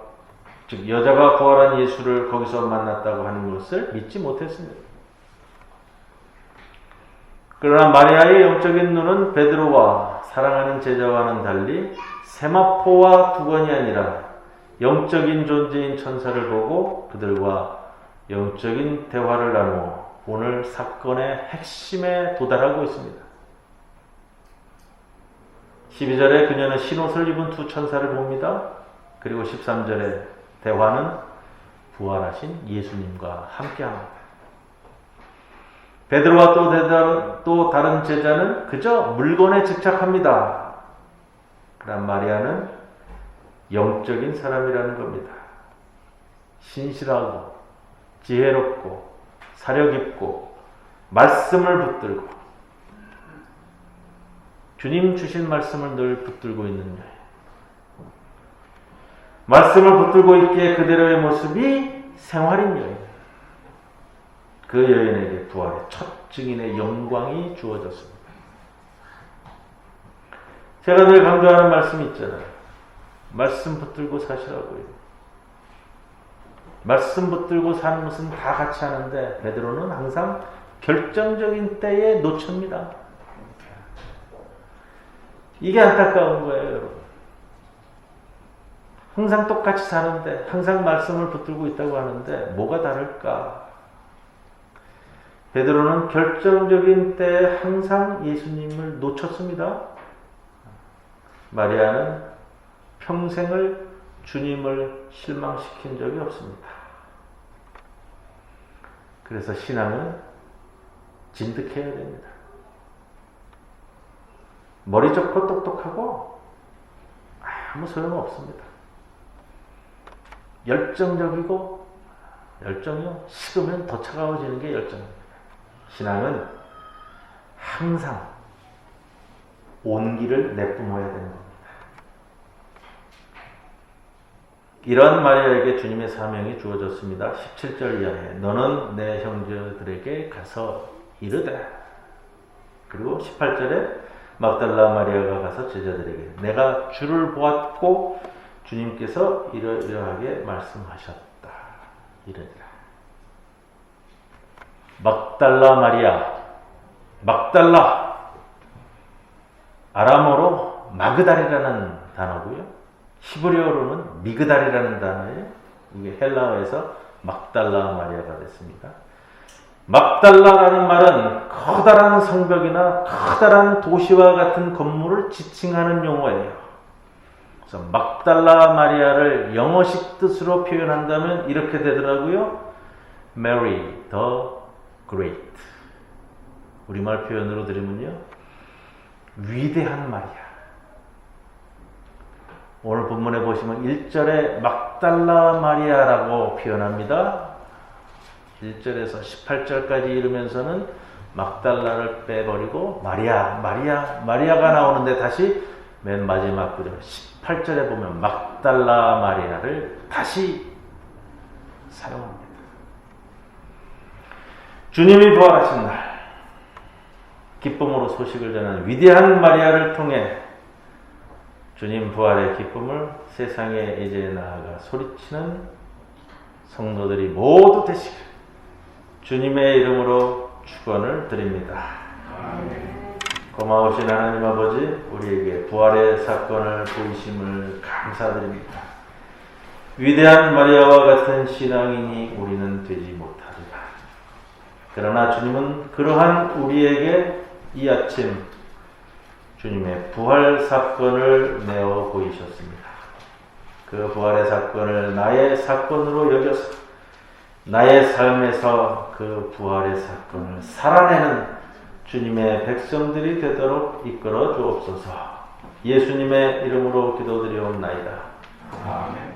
즉 여자가 부활한 예수를 거기서 만났다고 하는 것을 믿지 못했습니다. 그러나 마리아의 영적인 눈은 베드로와 사랑하는 제자와는 달리 세마포와 두건이 아니라 영적인 존재인 천사를 보고 그들과 영적인 대화를 나누어 오늘 사건의 핵심에 도달하고 있습니다. 12절에 그녀는 흰옷을 입은 두 천사를 봅니다. 그리고 13절에 대화는 부활하신 예수님과 함께합니다. 베드로와 또 다른 제자는 그저 물건에 집착합니다. 그러나 마리아는 영적인 사람이라는 겁니다. 신실하고 지혜롭고 사려 깊고 말씀을 붙들고 주님 주신 말씀을 늘 붙들고 있는 여인. 말씀을 붙들고 있기에 그대로의 모습이 생활인 여인. 그 여인에게 부활의 첫 증인의 영광이 주어졌습니다. 제가 늘 강조하는 말씀이 있잖아요. 말씀 붙들고 사시라고요. 말씀 붙들고 사는 것은 다 같이 하는데 베드로는 항상 결정적인 때에 놓칩니다. 이게 안타까운 거예요, 여러분. 항상 똑같이 사는데, 항상 말씀을 붙들고 있다고 하는데 뭐가 다를까? 베드로는 결정적인 때에 항상 예수님을 놓쳤습니다. 마리아는 평생을 주님을 실망시킨 적이 없습니다. 그래서 신앙은 진득해야 됩니다. 머리 좋고 똑똑하고 아무 소용없습니다. 열정적이고 열정이요. 식으면 더 차가워지는 게 열정입니다. 신앙은 항상 온기를 내뿜어야 되는 겁니다. 이런 마리아에게 주님의 사명이 주어졌습니다. 17절 이하에 너는 내 형제들에게 가서 이르되, 그리고 18절에 막달라 마리아가 가서 제자들에게 내가 주를 보았고 주님께서 이러이러하게 말씀하셨다 이르니라. 막달라 마리아, 막달라 아람어로 마그달이라는 단어고요. 히브리어로는 미그달이라는 단어예요. 이게 헬라어에서 막달라 마리아가 됐습니다. 막달라라는 말은 커다란 성벽이나 커다란 도시와 같은 건물을 지칭하는 용어예요. 그래서 막달라 마리아를 영어식 뜻으로 표현한다면 이렇게 되더라고요. Mary the Great. 우리말 표현으로 드리면요, 위대한 마리아. 오늘 본문에 보시면 1절에 막달라 마리아라고 표현합니다. 1절에서 18절까지 이르면서는 막달라를 빼버리고 마리아가 나오는데 다시 맨 마지막 구절 18절에 보면 막달라 마리아를 다시 사용합니다. 주님이 부활하신 날 기쁨으로 소식을 전하는 위대한 마리아를 통해 주님 부활의 기쁨을 세상에 이제 나아가 소리치는 성도들이 모두 되시길 주님의 이름으로 축원을 드립니다. 고마우신 하나님 아버지, 우리에게 부활의 사건을 보이심을 감사드립니다. 위대한 마리아와 같은 신앙인이 우리는 되지 못하리라. 그러나 주님은 그러한 우리에게 이 아침 주님의 부활 사건을 내어 보이셨습니다. 그 부활의 사건을 나의 사건으로 여겨서 나의 삶에서 그 부활의 사건을 살아내는 주님의 백성들이 되도록 이끌어 주옵소서. 예수님의 이름으로 기도드리옵나이다. 아멘.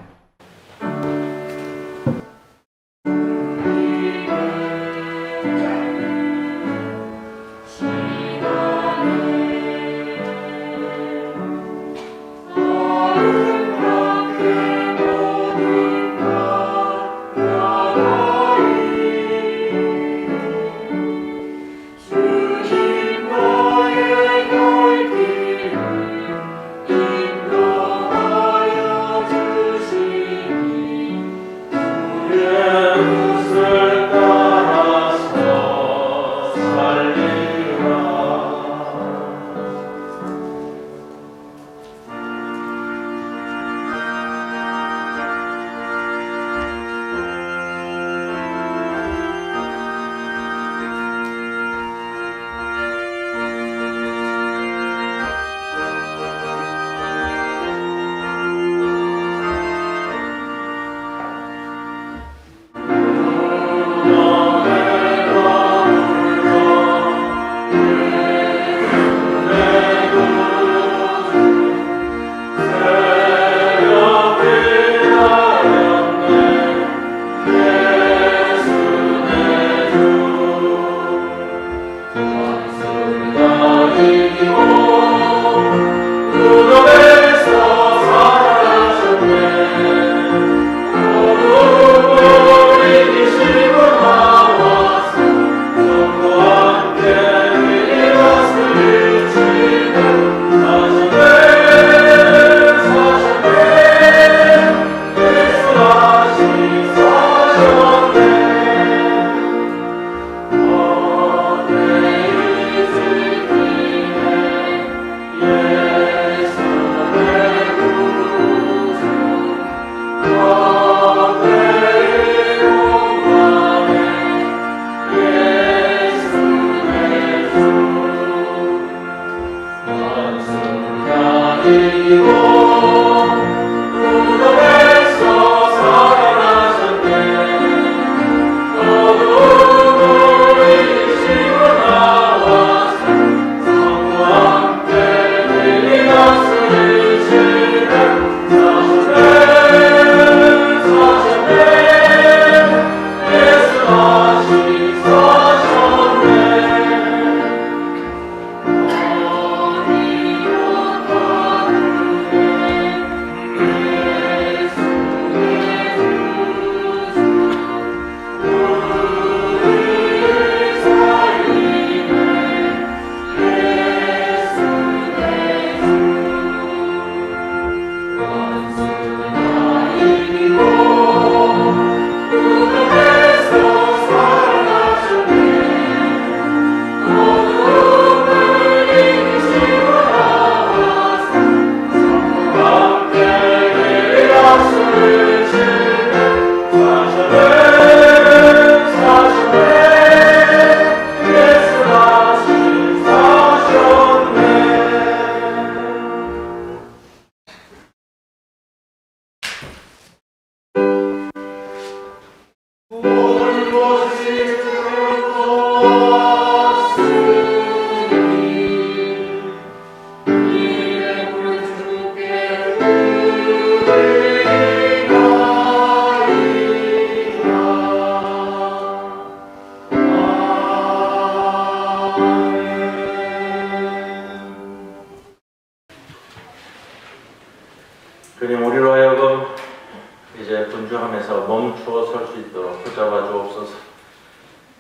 안에서 멈추어 설 수 있도록 붙잡아 주옵소서.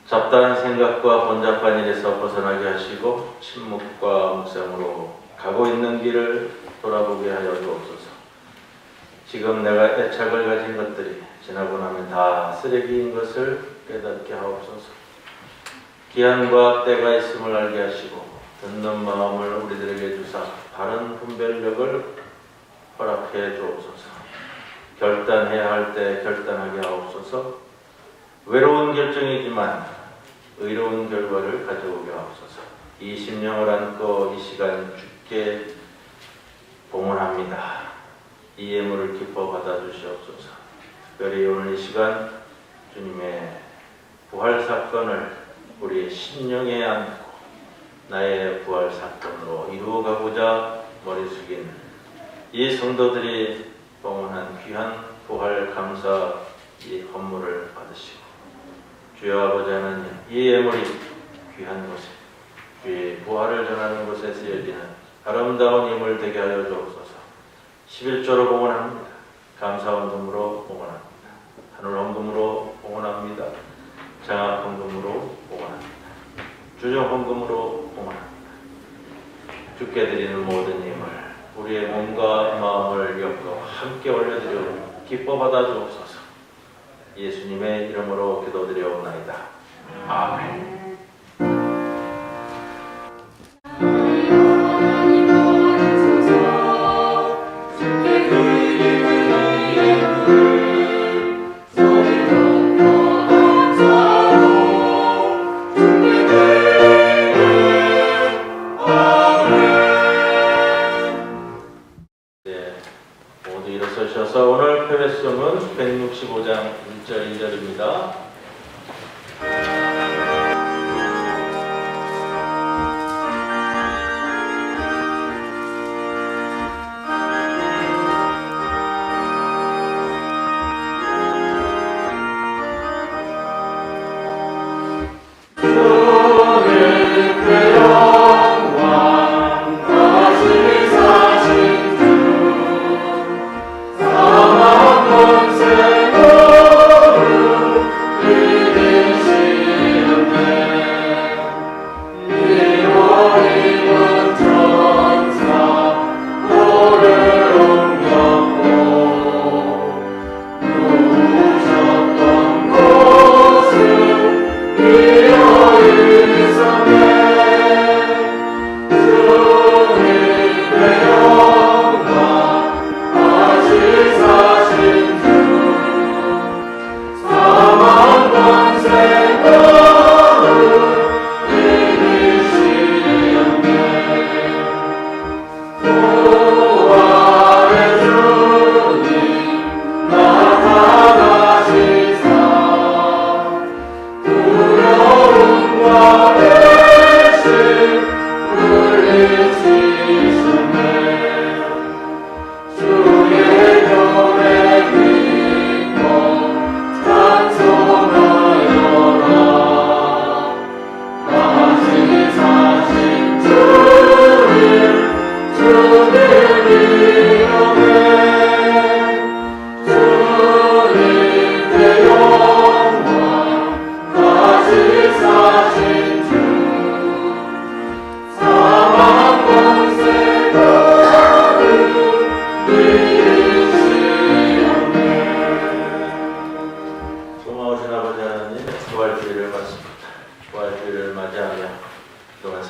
잡다한 생각과 번잡한 일에서 벗어나게 하시고 침묵과 묵상으로 가고 있는 길을 돌아보게 하여 주옵소서. 지금 내가 애착을 가진 것들이 지나고 나면 다 쓰레기인 것을 깨닫게 하옵소서. 기한과 때가 있음을 알게 하시고 듣는 마음을 우리들에게 주사 바른 분별력을 허락해 주옵소서. 결단해야 할 때 결단하게 하옵소서. 외로운 결정이지만 의로운 결과를 가져오게 하옵소서. 이 심령을 안고 이 시간 주께 봉헌합니다. 이 예물을 기뻐 받아주시옵소서. 특별히 오늘 이 시간 주님의 부활 사건을 우리의 심령에 안고 나의 부활 사건으로 이루어가고자 머리 숙인 이 성도들이 봉헌한 귀한 부활 감사 이 헌물을 받으시고 주여 아버지 하나님, 이 예물이 귀한 곳에 주의 부활을 전하는 곳에 쓰여지는 아름다운 예물 되게 하여 주옵소서. 11조로 봉헌합니다. 감사 헌금으로 봉헌합니다. 하늘 헌금으로 봉헌합니다. 장학 헌금으로 봉헌합니다. 주정 헌금으로 봉헌합니다. 주께 드리는 모든 예물 우리의 몸과 마음을 엮어 함께 올려드려 기뻐 받아 주옵소서. 예수님의 이름으로 기도드려옵나이다. 아멘. 모두 일어서셔서 오늘 표례송은 165장 1절 2절입니다.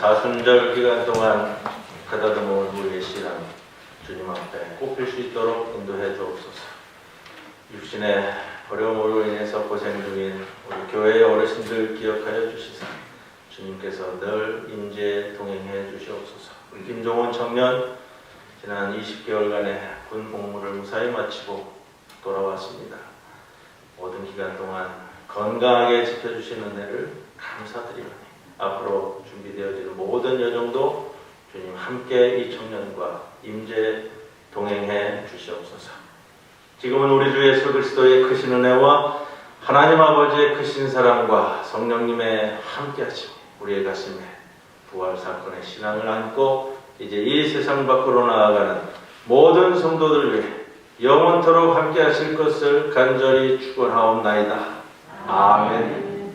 사순절 기간 동안 가다듬어 우리의 신앙 주님 앞에 꼽힐 수 있도록 인도해 주옵소서. 육신의 어려움으로 인해서 고생 중인 우리 교회의 어르신들 기억하여 주시사 주님께서 늘 임재 동행해 주시옵소서. 우리 김종원 청년 지난 20개월간의 군 복무를 무사히 마치고 돌아왔습니다. 모든 기간 동안 건강하게 지켜주신 은혜를 감사드리오니 앞으로 준비되어지는 모든 여정도 주님 함께 이 청년과 임재 동행해 주시옵소서. 지금은 우리 주 예수 그리스도의 크신 은혜와 하나님 아버지의 크신 사랑과 성령님의 함께하심 우리의 가슴에 부활 사건의 신앙을 안고 이제 이 세상 밖으로 나아가는 모든 성도들 위해 영원토록 함께 하실 것을 간절히 축원하옵나이다. 아멘.